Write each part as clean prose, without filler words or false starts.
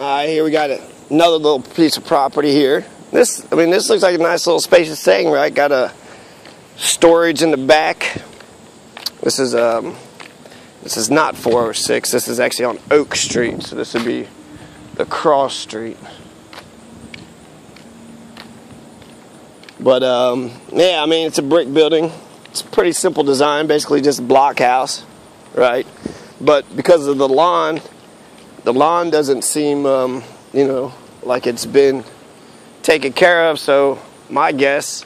Alright, here we got another little piece of property here. This looks like a nice little spacious thing, right? Got a storage in the back. This is not 406. This is actually on Oak Street, so this would be the cross street. But yeah, I mean, it's a brick building. It's a pretty simple design, basically just a block house, right? But because of the lawn doesn't seem, you know, like it's been taken care of. So my guess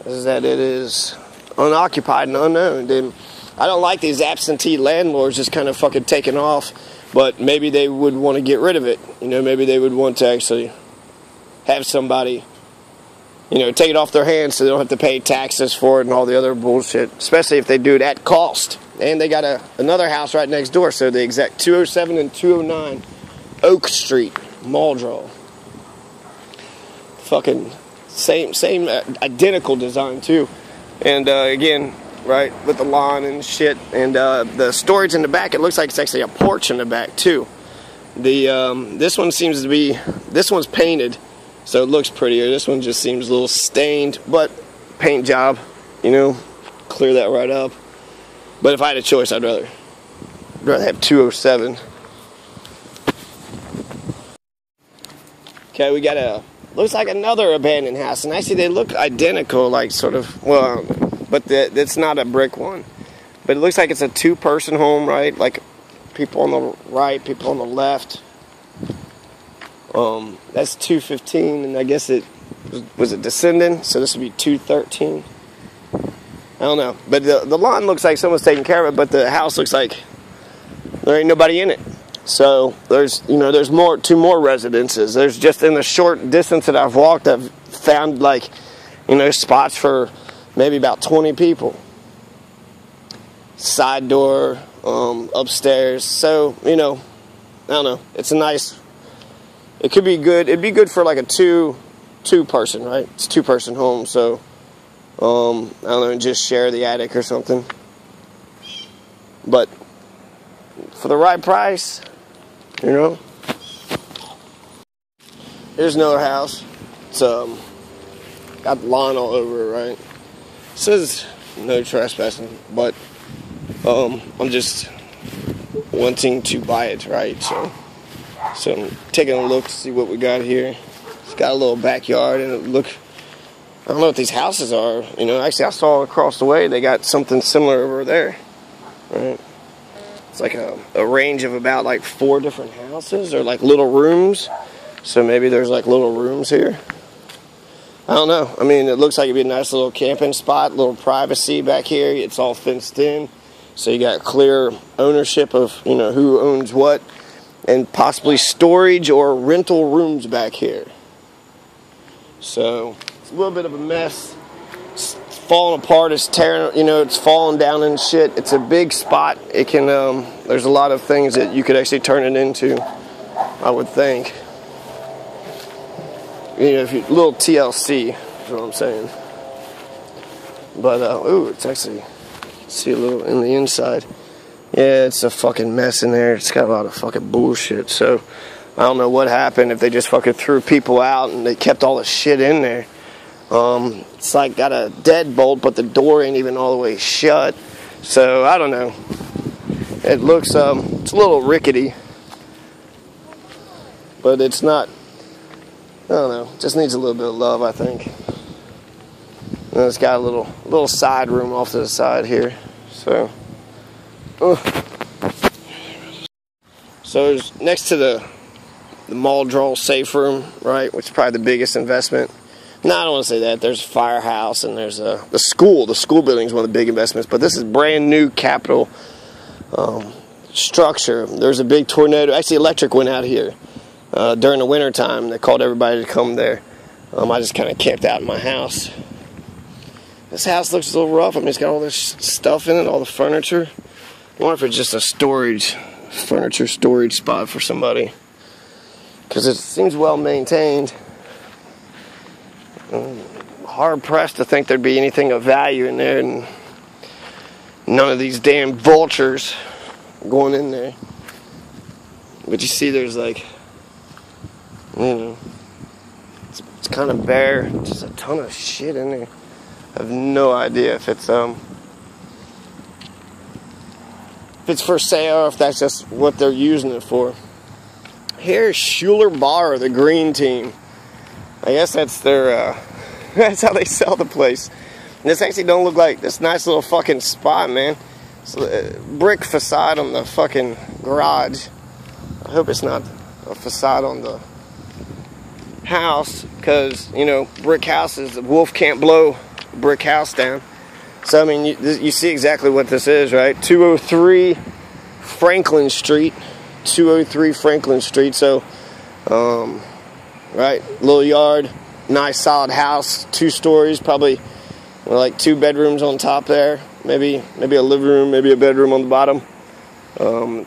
is that it is unoccupied and unknown. And I don't like these absentee landlords just kind of fucking taking off, but maybe they would want to get rid of it. You know, maybe they would want to actually have somebody, you know, take it off their hands so they don't have to pay taxes for it and all the other bullshit, especially if they do it at cost. And they got another house right next door, so the exact 207 and 209 Oak Street, Muldraugh. Fucking same identical design too. And again, right, with the lawn and shit, and the storage in the back, it looks like it's actually a porch in the back too. This one seems to be, this one's painted, so it looks prettier. This one just seems a little stained, but paint job, you know, clear that right up. But if I had a choice, I'd rather have 207. Okay, we got looks like another abandoned house, and actually they look identical, like sort of, well, but it's not a brick one. But it looks like it's a two-person home, right? Like people on the right, people on the left. That's 215, and I guess it was a descending, so this would be 213. I don't know, but the lawn looks like someone's taking care of it, but the house looks like there ain't nobody in it. So there's two more residences. There's just in the short distance that I've walked, I've found like, you know, spots for maybe about 20 people. Side door, upstairs. So, you know, I don't know. It's a nice. It could be good. It'd be good for like a two person, right? It's a two-person home, so. I don't know, just share the attic or something. But for the right price, you know. Here's another house. It's got lawn all over it, right? It says no trespassing, but I'm just wanting to buy it, right? So I'm taking a look to see what we got here. It's got a little backyard, and I don't know what these houses are. You know, actually I saw across the way they got something similar over there. Right? It's like a range of about like 4 different houses, or like little rooms. So maybe there's like little rooms here. I don't know. I mean, it looks like it'd be a nice little camping spot, little privacy back here. It's all fenced in. So you got clear ownership of, you know, who owns what, and possibly storage or rental rooms back here. So it's a little bit of a mess. It's falling apart. It's tearing, you know, it's falling down and shit. It's a big spot. It can, there's a lot of things that you could actually turn it into, I would think. You know, if you, little TLC is what I'm saying. But, ooh, it's actually, you can see a little in the inside. Yeah, it's a fucking mess in there. It's got a lot of fucking bullshit. So, I don't know what happened, if they just fucking threw people out and they kept all the shit in there. It's like got a deadbolt, but the door ain't even all the way shut. So, I don't know. It looks, it's a little rickety. But it's not, I don't know, it just needs a little bit of love, I think. And it's got a little side room off to the side here. So, so there's next to the Muldraugh safe room, right, which is probably the biggest investment. No, I don't want to say that. There's a firehouse, and there's the school. The school building is one of the big investments, but this is brand new capital structure. There's a big tornado. Actually, electric went out here during the winter time. They called everybody to come there. I just kind of camped out in my house. This house looks a little rough. I mean, it's got all this stuff in it, all the furniture. I wonder if it's just a furniture storage spot for somebody, because it seems well maintained. Hard pressed to think there'd be anything of value in there, and none of these damn vultures going in there. But you see, there's like You know, it's kind of bare. Just a ton of shit in there. I have no idea if it's for sale or if that's just what they're using it for. Here's Schuler Bar, the green team. I guess that's their, that's how they sell the place. And this actually don't look like this nice little fucking spot, man. It's a brick facade on the fucking garage. I hope it's not a facade on the house, because, you know, brick houses, the wolf can't blow a brick house down. So, I mean, you see exactly what this is, right? 203 Franklin Street. 203 Franklin Street. So, right, little yard, nice solid house, 2 stories, probably like 2 bedrooms on top there. Maybe a living room, maybe a bedroom on the bottom.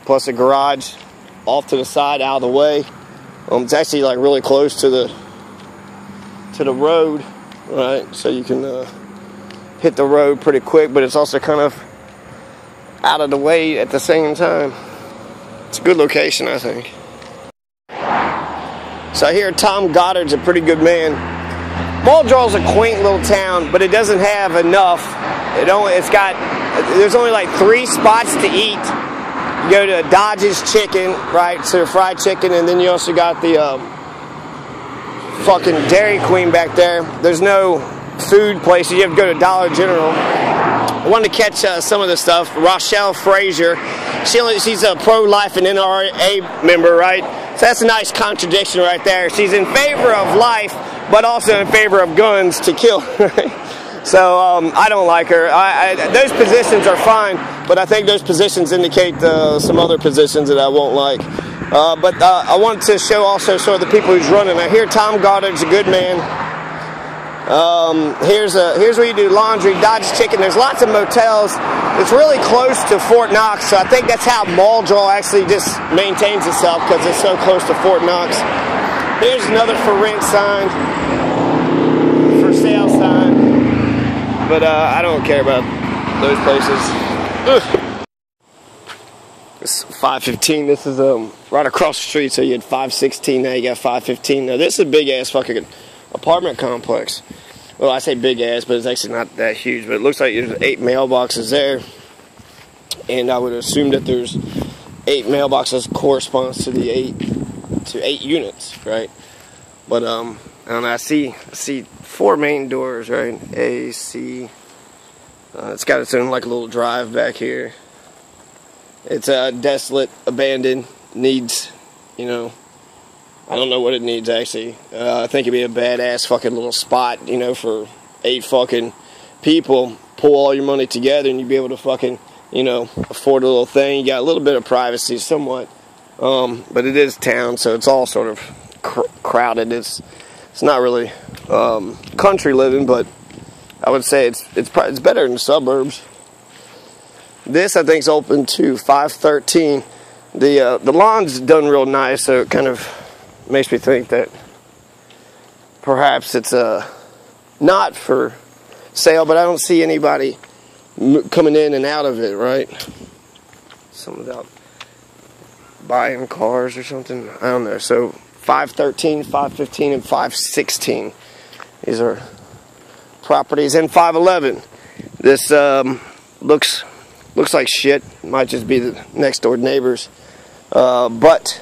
Plus a garage off to the side, out of the way. It's actually like really close to the road, right? So you can hit the road pretty quick, but it's also kind of out of the way at the same time. It's a good location, I think. So I hear Tom Goddard's a pretty good man. Muldraugh's a quaint little town, but it doesn't have enough. There's only like 3 spots to eat. You go to Dodge's Chicken, right? So fried chicken, and then you also got the fucking Dairy Queen back there. There's no food places. You have to go to Dollar General. I wanted to catch some of the stuff. Rochelle Frazier, she's a pro-life and NRA member, right? So that's a nice contradiction right there. She's in favor of life, but also in favor of guns to kill. So I don't like her. Those positions are fine, but I think those positions indicate some other positions that I won't like. But I wanted to show also sort of the people who's running. I hear Tom Goddard's a good man. Here's where you do laundry, Dodge's Chicken. There's lots of motels. It's really close to Fort Knox, so I think that's how Muldraugh actually just maintains itself, because it's so close to Fort Knox. Here's another for rent sign, for sale sign, but I don't care about those places. Ugh. It's 515. This is right across the street, so you had 516. Now you got 515. Now this is a big ass fucking apartment complex. Well, I say big ass, but it's actually not that huge. But it looks like there's 8 mailboxes there, and I would assume that there's 8 mailboxes corresponds to the 8 units, right? But and I see 4 main doors, right? A, C. It's got its own like a little drive back here. It's desolate, abandoned, needs, you know, I don't know what it needs, actually. I think it'd be a badass fucking little spot, you know, for 8 fucking people. Pull all your money together and you'd be able to fucking, you know, afford a little thing. You got a little bit of privacy, somewhat. But it is town, so it's all sort of crowded. It's not really country living, but I would say it's better than the suburbs. This, I think, is open to 513. The lawn's done real nice, so it kind of makes me think that perhaps it's not for sale, but I don't see anybody coming in and out of it, right? Something about buying cars or something. I don't know. So 513, 515, and 516. These are properties. And 511. This looks like shit. Might just be the next door neighbors. But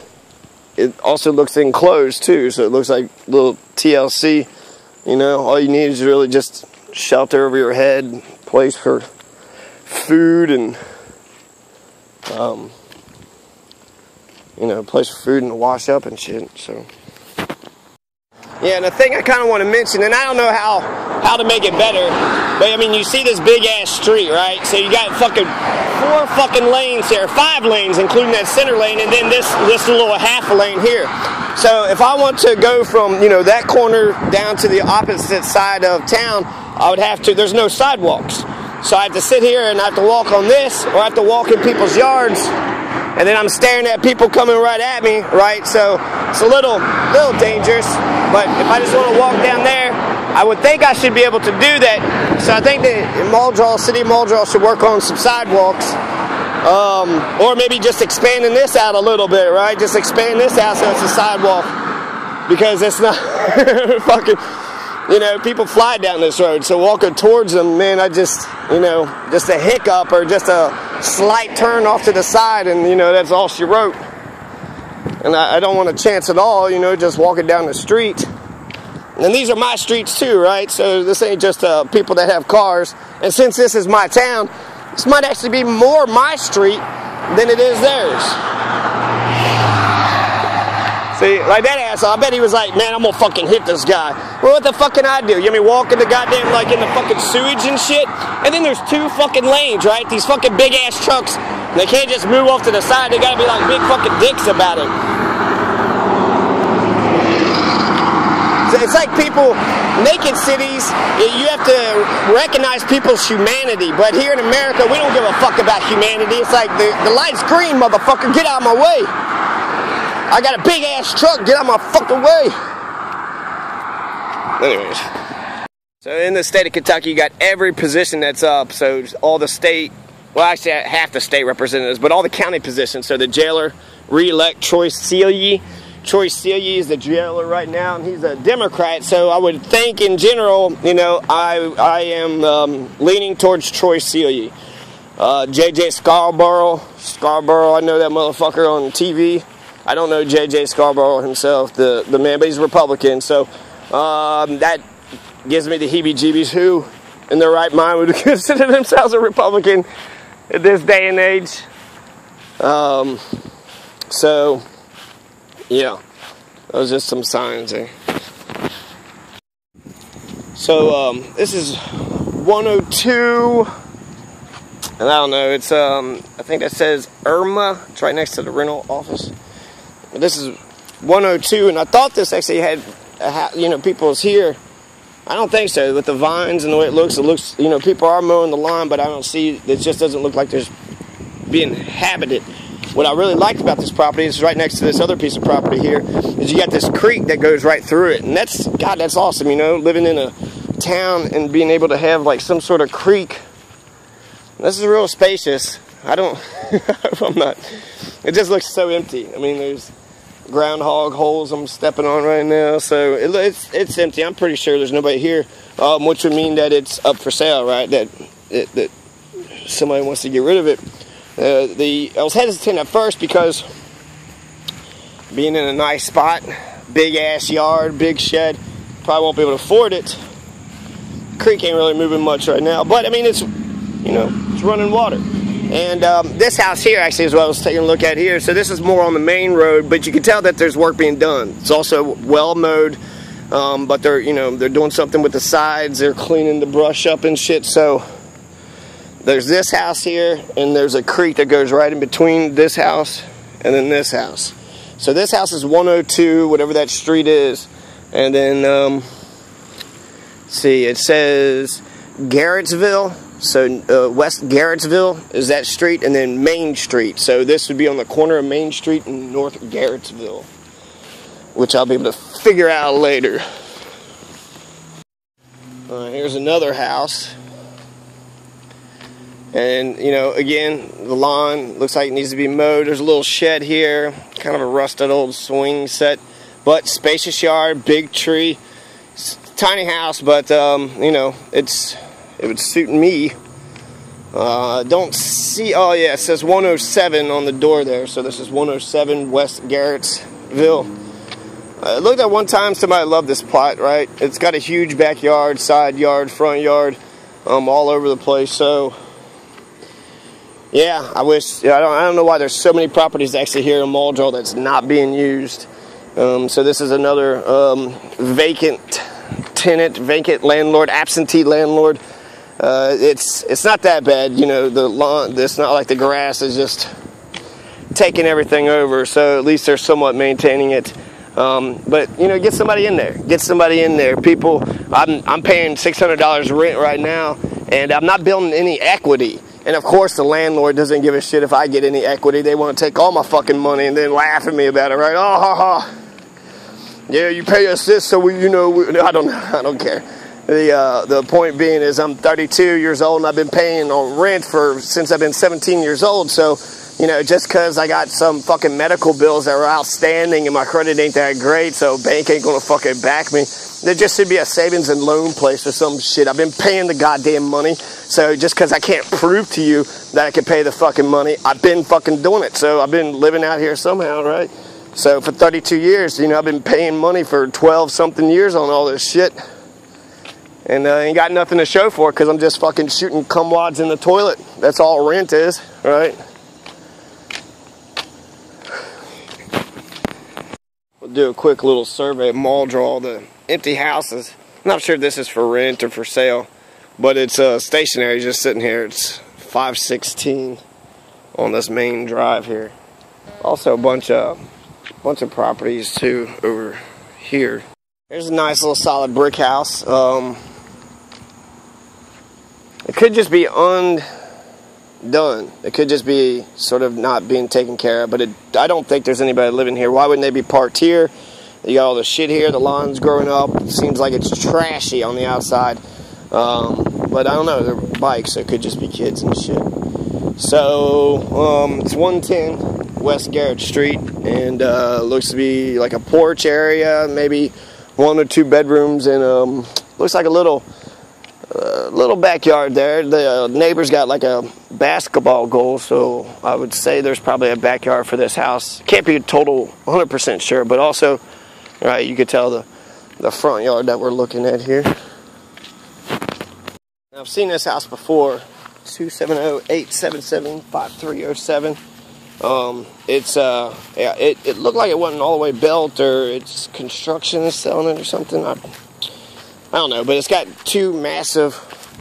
it also looks enclosed too, so it looks like little TLC. You know, all you need is really just shelter over your head, place for food, and you know, place for food and to wash up and shit. So yeah, and the thing I kind of want to mention, and I don't know how to make it better, but I mean, you see this big ass street, right? So you got fucking 4 fucking lanes here, 5 lanes, including that center lane, and then this little half a lane here. So if I want to go from, you know, that corner down to the opposite side of town, I would have to. There's no sidewalks, so I have to sit here and I have to walk on this, or I have to walk in people's yards, and then I'm staring at people coming right at me, right? So it's a little dangerous. But if I just want to walk down there, I would think I should be able to do that. So I think that City of Muldraugh should work on some sidewalks. Or maybe just expanding this out a little bit, right? Just expand this out so it's a sidewalk. because it's not fucking, you know, people fly down this road. So walking towards them, man, I just, you know, just a hiccup or just a slight turn off to the side, and, you know, that's all she wrote. And I don't want a chance at all, you know, just walking down the street. And these are my streets too, right? So this ain't just people that have cars. And since this is my town, this might actually be more my street than it is theirs. See, like that asshole, I bet he was like, man, I'm gonna fucking hit this guy. Well, what the fuck can I do? You want me walk in the goddamn, like, in the fucking sewage and shit? And then there's 2 fucking lanes, right? These fucking big ass trucks, they can't just move off to the side. They gotta be like big fucking dicks about it. It's like people, naked cities, you have to recognize people's humanity. But here in America, we don't give a fuck about humanity. It's like, the light's green, motherfucker, get out of my way. I got a big ass truck, get out of my fucking way. Anyways. So in the state of Kentucky, you got every position that's up. So all the state, well, actually half the state representatives, but all the county positions. So the jailer, re-elect Troy Sealy. Troy Sealy is the jailer right now, and he's a Democrat, so I would think in general, you know, I am leaning towards Troy Sealy. J.J. Scarborough, I know that motherfucker on TV. I don't know J.J. Scarborough himself, the man, but he's a Republican, so that gives me the heebie-jeebies. Who, in their right mind, would consider themselves a Republican at this day and age? So... yeah, those are just some signs there. So, this is 102, and I don't know, it's, I think that says Irma. It's right next to the rental office. But this is 102, and I thought this actually had, you know, people's here. I don't think so. With the vines and the way it looks, you know, people are mowing the lawn, but I don't see, it just doesn't look like there's being inhabited. What I really liked about this property is right next to this other piece of property here, is you got this creek that goes right through it. And that's, God, that's awesome, you know, living in a town and being able to have like some sort of creek. This is real spacious. I don't, I'm not, it just looks so empty. I mean, there's groundhog holes I'm stepping on right now, so it's empty. I'm pretty sure there's nobody here, which would mean that it's up for sale, right? That somebody wants to get rid of it. I was hesitant at first because being in a nice spot, big ass yard, big shed, probably won't be able to afford it. Creek ain't really moving much right now, but I mean, it's, you know, it's running water. And this house here actually is what I was taking a look at here. So this is more on the main road, but you can tell that there's work being done. It's also well mowed, but they're, you know, they're doing something with the sides. They're cleaning the brush up and shit. So there's this house here, and there's a creek that goes right in between this house and then this house. So this house is 102, whatever that street is. And then, see, it says Garrettsville. So West Garrettsville is that street, and then Main Street. So this would be on the corner of Main Street and North Garrettsville, which I'll be able to figure out later. Here's another house. And, you know, again, the lawn looks like it needs to be mowed. There's a little shed here, kind of a rusted old swing set, but spacious yard, big tree, tiny house, but, you know, it would suit me. Don't see, oh yeah, it says 107 on the door there, so this is 107 West Garrettsville. I looked at one time, somebody loved this plot, right? It's got a huge backyard, side yard, front yard, all over the place, so... yeah, I wish, I don't know why there's so many properties actually here in Muldraugh that's not being used. So this is another vacant tenant, vacant landlord, absentee landlord. It's not that bad, you know, the lawn, it's not like the grass is just taking everything over, so at least they're somewhat maintaining it. But, you know, get somebody in there. People, I'm paying $600 rent right now, and I'm not building any equity. And of course the landlord doesn't give a shit if I get any equity. They want to take all my fucking money and then laugh at me about it, right? Oh, ha, ha. Yeah, you pay us this so we, you know, I don't care. The point being is I'm 32 years old and I've been paying on rent since I've been 17 years old. So you know, just because I got some fucking medical bills that were outstanding and my credit ain't that great, so bank ain't gonna fucking back me. There just should be a savings and loan place or some shit. I've been paying the goddamn money, so just because I can't prove to you that I can pay the fucking money, I've been fucking doing it. So I've been living out here somehow, right? So for 32 years, you know, I've been paying money for 12-something years on all this shit. And I ain't got nothing to show for it because I'm just fucking shooting cumwads in the toilet. That's all rent is, right? We'll do a quick little survey of Muldraugh, the empty houses. I'm not sure if this is for rent or for sale, but it's stationary, just sitting here. It's 516 on this main drive here. Also a bunch of properties too over here. There's a nice little solid brick house. It could just be undone. It could just be sort of not being taken care of, but I don't think there's anybody living here. Why wouldn't they be parked here? You got all the shit here, the lawn's growing up. It seems like it's trashy on the outside. But I don't know, they're bikes, so it could just be kids and shit. So, it's 110 West Garrett Street, and looks to be like a porch area, maybe 1 or 2 bedrooms, and looks like a little backyard there. The neighbor's got like a basketball goal, so I would say there's probably a backyard for this house. Can't be a total 100% sure, but also, right, you could tell the front yard that we're looking at here. Now, I've seen this house before, 270-877-5307. It looked like it wasn't all the way built, or it's construction is selling it or something. I don't know, but it's got 2 massive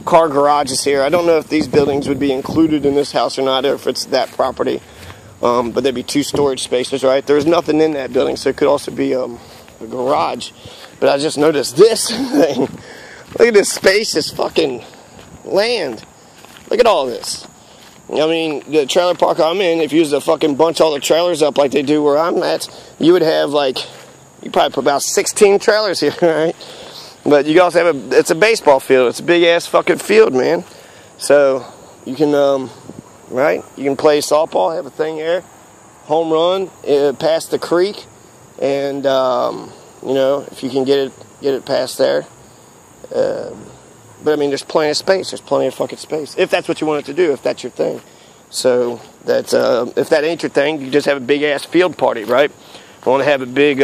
car garages here. I don't know if these buildings would be included in this house or not, or if it's that property. But there'd be 2 storage spaces, right? There's nothing in that building, so it could also be a garage. But I just noticed this thing. Look at this spacious fucking land. Look at all this. I mean, the trailer park I'm in, if you was to fucking bunch all the trailers up like they do where I'm at, you would have like, you probably put about 16 trailers here, right? But you also have it's a baseball field. It's a big ass fucking field, man. So you can, right? You can play softball, have a thing there, home run, past the creek, and you know, if you can get it past there. But I mean, there's plenty of space. There's plenty of fucking space. If that's what you want it to do, if that's your thing. So that's if that ain't your thing, you just have a big ass field party, right? You want to have a big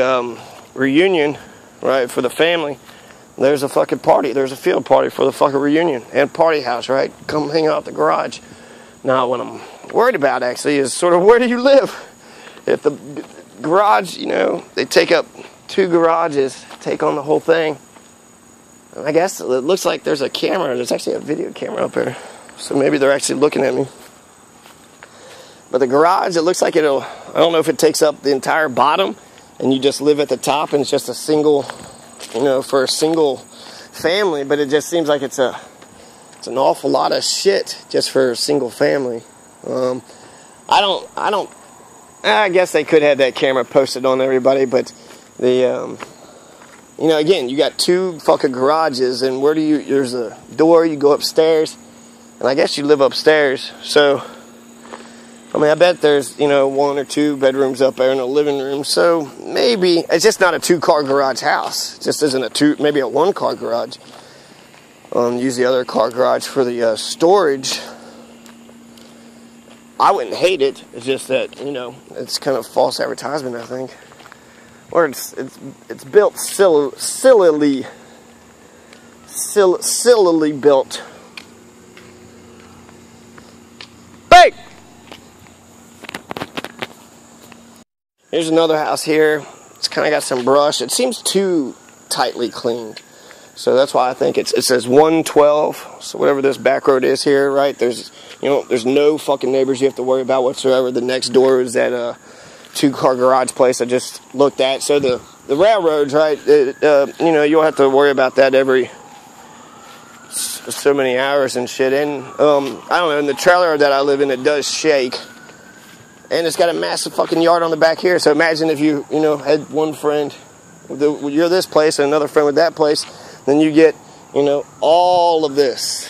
reunion, right, for the family. There's a fucking party. There's a field party for the fucking reunion and party house, right? Come hang out at the garage. Now, what I'm worried about actually is sort of where do you live? If the garage, you know, they take up 2 garages, take on the whole thing. I guess it looks like there's a camera. There's actually a video camera up there. So maybe they're actually looking at me. But the garage, it looks like I don't know if it takes up the entire bottom and you just live at the top and it's just a single, you know, for a single family. But it just seems like it's an awful lot of shit just for a single family. I guess they could have that camera posted on everybody, but the, you know, again, you got 2 fucking garages, and there's a door, you go upstairs, and I guess you live upstairs, so, I mean, I bet there's, you know, 1 or 2 bedrooms up there in the living room, so maybe, it's just not a 2-car garage house, it just isn't maybe a 1-car garage. Use the other car garage for the storage. I wouldn't hate it, it's just that, you know, it's kind of false advertisement, I think. Or it's built sillily built. Hey! Here's another house here. It's kind of got some brush. It seems too tightly cleaned. So that's why I think it says 112. So whatever this back road is here, right? There's no fucking neighbors you have to worry about whatsoever. The next door is that 2-car garage place I just looked at. So the railroads, right, you know, you'll have to worry about that every so many hours and shit. And, I don't know, in the trailer that I live in, it does shake. And it's got a massive fucking yard on the back here. So imagine if you know, had one friend, you're this place, and another friend with that place, then you get, you know, all of this.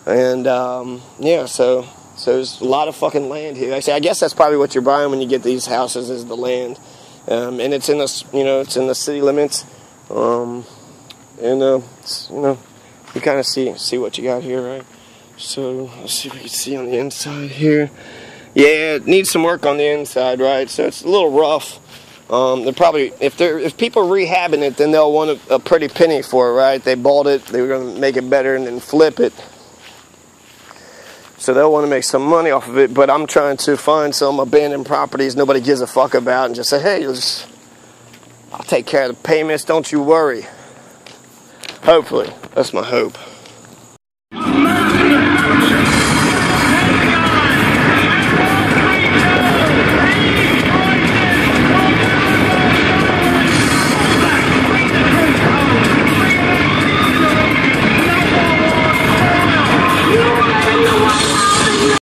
And, yeah, so So there's a lot of fucking land here. I guess that's probably what you're buying when you get these houses is the land, and it's in the it's in the city limits, you kind of see what you got here, right? So let's see if we can see on the inside here. Yeah, it needs some work on the inside, right? So it's a little rough. They're probably if people are rehabbing it, then they'll want a pretty penny for it, right? They bought it, they were gonna make it better and then flip it. So they'll want to make some money off of it, but I'm trying to find some abandoned properties nobody gives a fuck about and just say, hey, I'll take care of the payments, don't you worry. Hopefully. That's my hope.